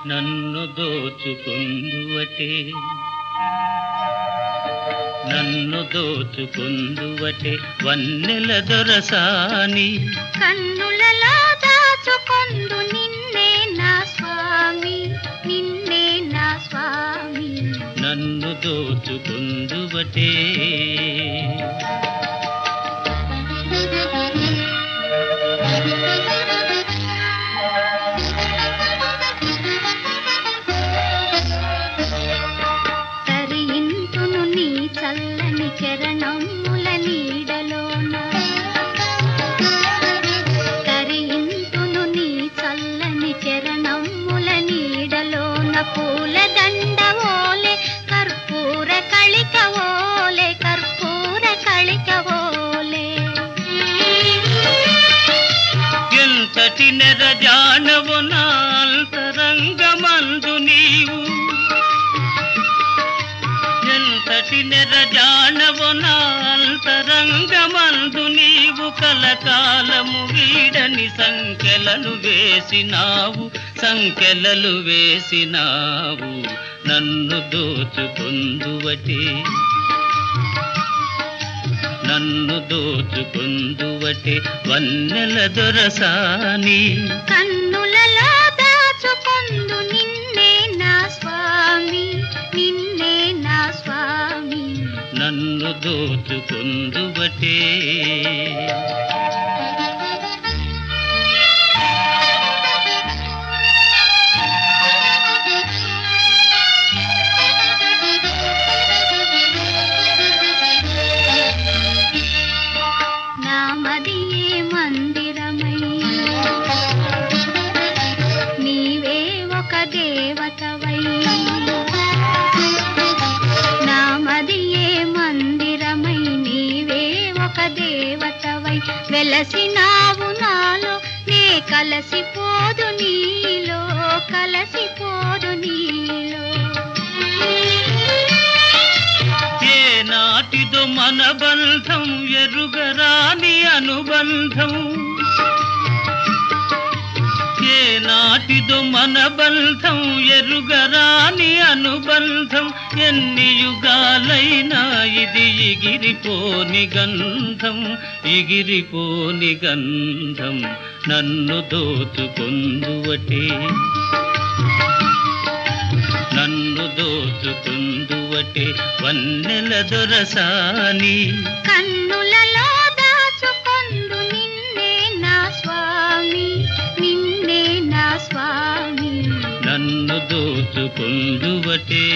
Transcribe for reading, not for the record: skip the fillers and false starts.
నన్ను దోచుకుందువటే నన్ను దోచుకుందువటే వన్నెల దొరసాని కన్నులలో దాచుకొందు నిన్నే నా స్వామి నిన్నే నా స్వామి నన్ను దోచుకుందువటే చల్లని చరణముల నీడలోన తరింతును నీ చల్లని చరణముల నీడలోన పూల దండవోలే కర్పూర కళికవోలే కర్పూర కళికవోలే ఎంతటి నెరజానవు నా అంతరంగమందు నీవు ఎంతటి నెరజానవు నా అంతరంగమందు నీవు కలకాలము వీడని సంకెలలు వేసినావు నన్ను దోచుకుందువటే నన్ను దోచుకుందువటే వన్నెల దొరసాని కన్నులలో దాచుకొందు నిన్నే నా స్వామి నిన్నే నా స్వామి నన్ను దోచుకుందువటే నామదియే మందిరమై నీవే ఒక దేవతవై నామదియే మందిరమై నీవే ఒక దేవతవై వెలసినావు నాలో నే కలసిపోదు నీలో కలసిపోదు నీలో నాటిదో మన బంధం ఎరుగరాని అనుబంధం ఏ నాటిదో మన బంధం ఎరుగరాని అనుబంధం ఎన్ని యుగాలైనా ఇది ఎగిరిపోని గంధం నన్ను దోచుకుందువటే నన్ను దోచుకుందువటే వన్నెల దొరసాని కన్నులలో దాచుకొందు నిన్నే నా స్వామి నిన్నే నా స్వామి నన్ను దోచుకుందువటే